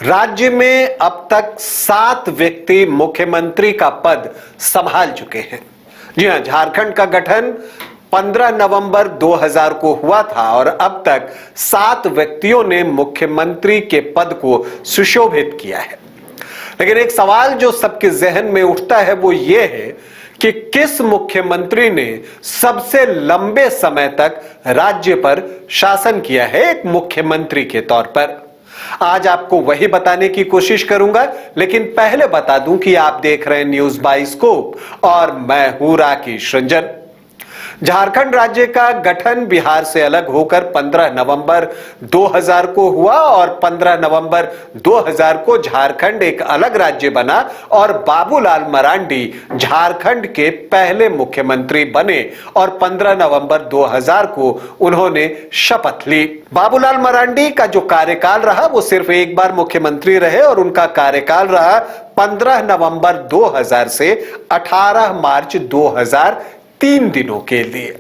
राज्य में अब तक 7 व्यक्ति मुख्यमंत्री का पद संभाल चुके हैं। जी हां, झारखंड का गठन 15 नवंबर 2000 को हुआ था और अब तक 7 व्यक्तियों ने मुख्यमंत्री के पद को सुशोभित किया है। लेकिन एक सवाल जो सबके जहन में उठता है वो ये है कि किस मुख्यमंत्री ने सबसे लंबे समय तक राज्य पर शासन किया है एक मुख्यमंत्री के तौर पर। आज आपको वही बताने की कोशिश करूंगा, लेकिन पहले बता दूं कि आप देख रहे हैं न्यूज बाइस्कोप और मैं हूं राकेश रंजन। झारखंड राज्य का गठन बिहार से अलग होकर 15 नवंबर 2000 को हुआ और 15 नवंबर 2000 को झारखंड एक अलग राज्य बना और बाबूलाल मरांडी झारखंड के पहले मुख्यमंत्री बने और 15 नवंबर 2000 को उन्होंने शपथ ली। बाबूलाल मरांडी का जो कार्यकाल रहा वो सिर्फ एक बार मुख्यमंत्री रहे और उनका कार्यकाल रहा 15 नवंबर 2000 से 18 मार्च 2003 दिनों के लिए।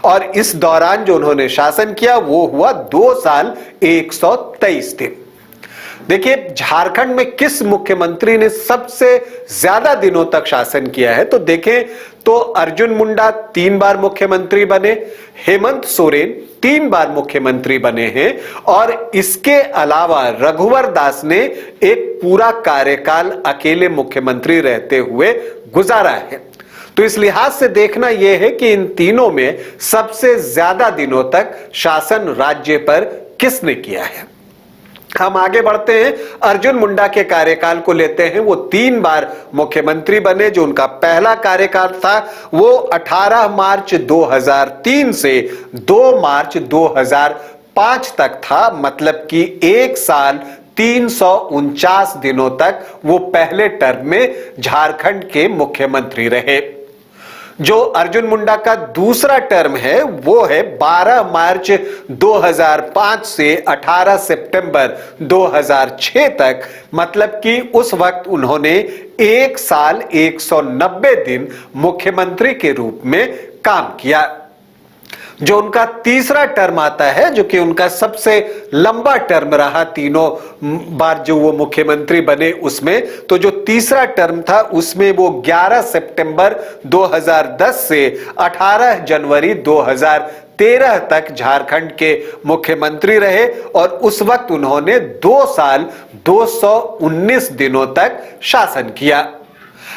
और इस दौरान जो उन्होंने शासन किया वो हुआ 2 साल 123 दिन। देखिए, झारखंड में किस मुख्यमंत्री ने सबसे ज्यादा दिनों तक शासन किया है तो देखें तो अर्जुन मुंडा 3 बार मुख्यमंत्री बने, हेमंत सोरेन 3 बार मुख्यमंत्री बने हैं और इसके अलावा रघुवर दास ने एक पूरा कार्यकाल अकेले मुख्यमंत्री रहते हुए गुजारा है। तो इस लिहाज से देखना यह है कि इन तीनों में सबसे ज्यादा दिनों तक शासन राज्य पर किसने किया है। हम आगे बढ़ते हैं, अर्जुन मुंडा के कार्यकाल को लेते हैं। वो 3 बार मुख्यमंत्री बने। जो उनका पहला कार्यकाल था वो 18 मार्च 2003 से 2 मार्च 2005 तक था, मतलब कि 1 साल 349 दिनों तक वो पहले टर्म में झारखंड के मुख्यमंत्री रहे। जो अर्जुन मुंडा का दूसरा टर्म है वो है 12 मार्च 2005 से 18 सितंबर 2006 तक, मतलब कि उस वक्त उन्होंने 1 साल 190 दिन मुख्यमंत्री के रूप में काम किया। जो उनका तीसरा टर्म आता है, जो कि उनका सबसे लंबा टर्म रहा तीनों बार जो वो मुख्यमंत्री बने उसमें, तो जो तीसरा टर्म था उसमें वो 11 सितंबर 2010 से 18 जनवरी 2013 तक झारखंड के मुख्यमंत्री रहे और उस वक्त उन्होंने 2 साल 219 दिनों तक शासन किया।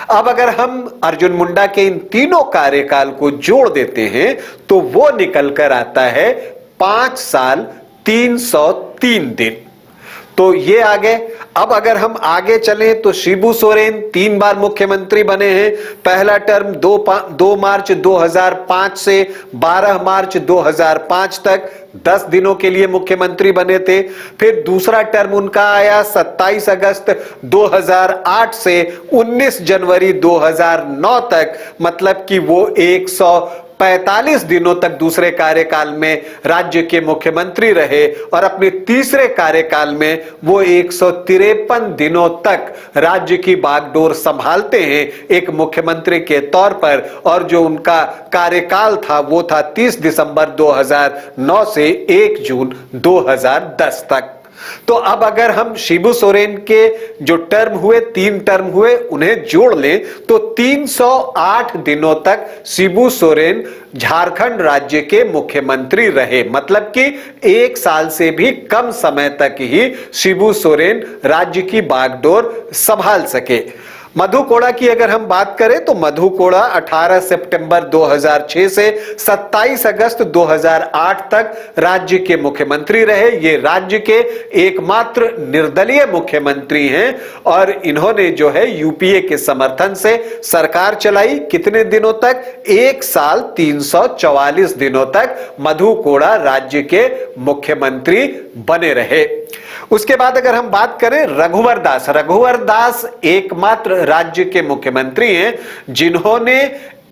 अब अगर हम अर्जुन मुंडा के इन तीनों कार्यकाल को जोड़ देते हैं तो वो निकल कर आता है 5 साल 303 दिन। तो ये आ गए। अब अगर हम आगे चलें तो शिबू सोरेन 3 बार मुख्यमंत्री बने हैं। पहला टर्म 2 मार्च 2005 से 12 मार्च 2005 तक 10 दिनों के लिए मुख्यमंत्री बने थे। फिर दूसरा टर्म उनका आया 27 अगस्त 2008 से 19 जनवरी 2009 तक, मतलब कि वो 145 दिनों तक दूसरे कार्यकाल में राज्य के मुख्यमंत्री रहे और अपने तीसरे कार्यकाल में वो 153 दिनों तक राज्य की बागडोर संभालते हैं एक मुख्यमंत्री के तौर पर। और जो उनका कार्यकाल था वो था 30 दिसंबर 2009 से 1 जून 2010 तक। तो अब अगर हम शिबू सोरेन के जो टर्म हुए, 3 टर्म हुए, उन्हें जोड़ लें तो 308 दिनों तक शिबू सोरेन झारखंड राज्य के मुख्यमंत्री रहे, मतलब कि 1 साल से भी कम समय तक ही शिबू सोरेन राज्य की बागडोर संभाल सके। मधु कोड़ा की अगर हम बात करें तो मधु कोड़ा 18 सितंबर 2006 से 27 अगस्त 2008 तक राज्य के मुख्यमंत्री रहे। ये राज्य के एकमात्र निर्दलीय मुख्यमंत्री हैं और इन्होंने जो है यूपीए के समर्थन से सरकार चलाई। कितने दिनों तक? 1 साल 344 दिनों तक मधु कोड़ा राज्य के मुख्यमंत्री बने रहे। उसके बाद अगर हम बात करें रघुवर दास एकमात्र राज्य के मुख्यमंत्री हैं जिन्होंने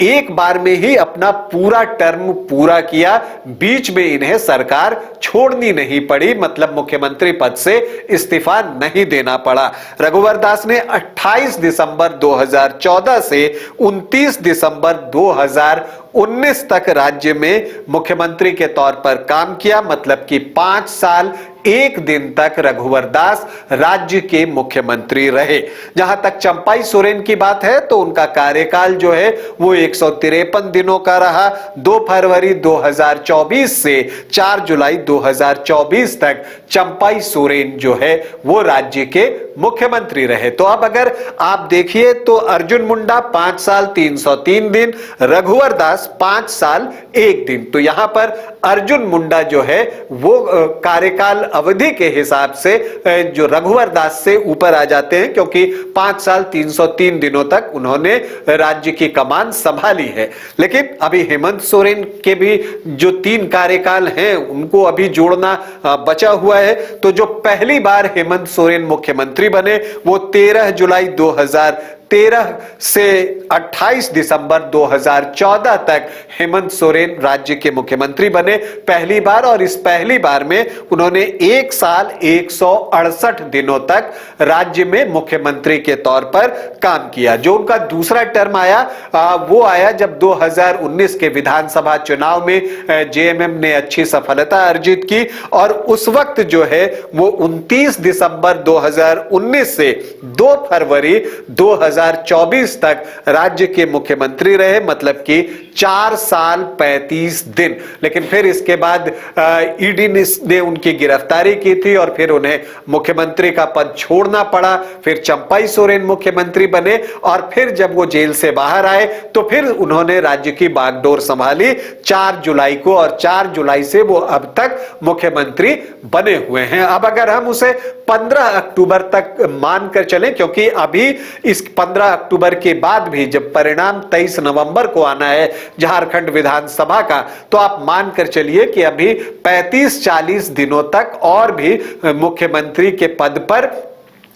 एक बार में ही अपना पूरा टर्म पूरा किया। बीच में इन्हें सरकार छोड़नी नहीं पड़ी, मतलब मुख्यमंत्री पद से इस्तीफा नहीं देना पड़ा। रघुवर दास ने 28 दिसंबर 2014 से 29 दिसंबर 2019 2019 तक राज्य में मुख्यमंत्री के तौर पर काम किया, मतलब कि 5 साल 1 दिन तक रघुवर दास राज्य के मुख्यमंत्री रहे। जहां तक चंपाई सोरेन की बात है तो उनका कार्यकाल जो है वो 153 दिनों का रहा। 2 फरवरी 2024 से 4 जुलाई 2024 तक चंपाई सोरेन जो है वो राज्य के मुख्यमंत्री रहे। तो अब अगर आप देखिए तो अर्जुन मुंडा 5 साल 303 दिन, रघुवर दास 5 साल 1 दिन। तो यहां पर अर्जुन मुंडा जो है वो कार्यकाल अवधि के हिसाब से जो रघुवर दास से ऊपर आ जाते हैं, क्योंकि 5 साल 303 दिनों तक उन्होंने राज्य की कमान संभाली है। लेकिन अभी हेमंत सोरेन के भी जो 3 कार्यकाल हैं उनको अभी जोड़ना बचा हुआ है। तो जो पहली बार हेमंत सोरेन मुख्यमंत्री बने वो 13 जुलाई 2013 से 28 दिसंबर 2014 तक हेमंत सोरेन राज्य के मुख्यमंत्री बने पहली बार। और इस पहली बार में उन्होंने 1 साल 168 दिनों तक राज्य में मुख्यमंत्री के तौर पर काम किया। जो उनका दूसरा टर्म आया वो आया जब 2019 के विधानसभा चुनाव में जेएमएम ने अच्छी सफलता अर्जित की और उस वक्त जो है वो 29 दिसंबर 2019 से 2 फरवरी 2024 तक राज्य के मुख्यमंत्री रहे, मतलब कि 4 साल 35 दिन। लेकिन फिर इसके बाद ईडी ने उनकी गिरफ्तारी की थी और फिर उन्हें मुख्यमंत्री का पद छोड़ना पड़ा। फिर चंपाई सोरेन मुख्यमंत्री बने और फिर जब वो जेल से बाहर आए तो फिर उन्होंने राज्य की बागडोर संभाली 4 जुलाई को और 4 जुलाई से वो अब तक मुख्यमंत्री बने हुए हैं। अब अगर हम उसे 15 अक्टूबर तक मानकर चलें, क्योंकि अभी इस 15 अक्टूबर के बाद भी जब परिणाम 23 नवंबर को आना है झारखंड विधानसभा का, तो आप मानकर चलिए कि अभी 35-40 दिनों तक और भी मुख्यमंत्री के पद पर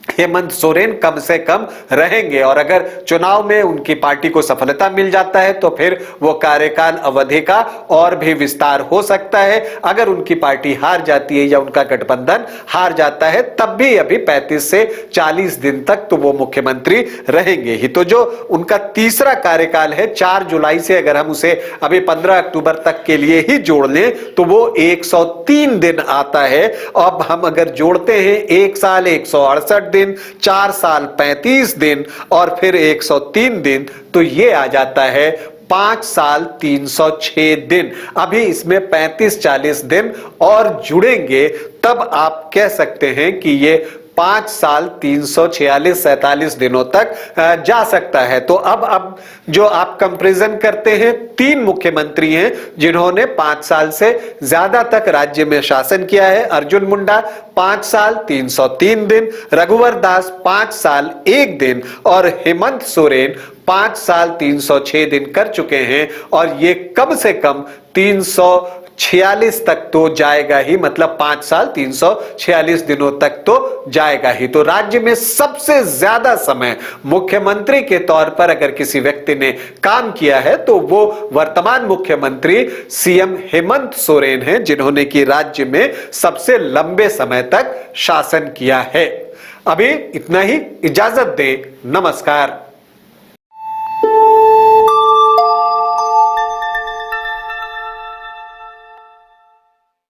हेमंत सोरेन कम से कम रहेंगे। और अगर चुनाव में उनकी पार्टी को सफलता मिल जाता है तो फिर वो कार्यकाल अवधि का और भी विस्तार हो सकता है। अगर उनकी पार्टी हार जाती है या उनका गठबंधन हार जाता है तब भी अभी 35 से 40 दिन तक तो वो मुख्यमंत्री रहेंगे ही। तो जो उनका तीसरा कार्यकाल है 4 जुलाई से अगर हम उसे अभी 15 अक्टूबर तक के लिए ही जोड़ लें तो वो 103 दिन आता है। अब हम अगर जोड़ते हैं 1 साल 168 दिन, 4 साल 35 दिन और फिर 103 दिन, तो ये आ जाता है 5 साल 306 दिन। अभी इसमें 35-40 दिन और जुड़ेंगे तब आप कह सकते हैं कि ये 5 साल 346-47 दिनों तक जा सकता है। तो अब जो आप कंपैरिजन करते हैं 3 मुख्यमंत्री हैं जिन्होंने 5 साल से ज्यादा तक राज्य में शासन किया है। अर्जुन मुंडा 5 साल 303 दिन, रघुवर दास 5 साल 1 दिन और हेमंत सोरेन 5 साल 306 दिन कर चुके हैं। और ये कम से कम 346 तक तो जाएगा ही, मतलब 5 साल 346 दिनों तक तो जाएगा ही। तो राज्य में सबसे ज्यादा समय मुख्यमंत्री के तौर पर अगर किसी व्यक्ति ने काम किया है तो वो वर्तमान मुख्यमंत्री सीएम हेमंत सोरेन हैं, जिन्होंने कि राज्य में सबसे लंबे समय तक शासन किया है। अभी इतना ही, इजाजत दें, नमस्कार।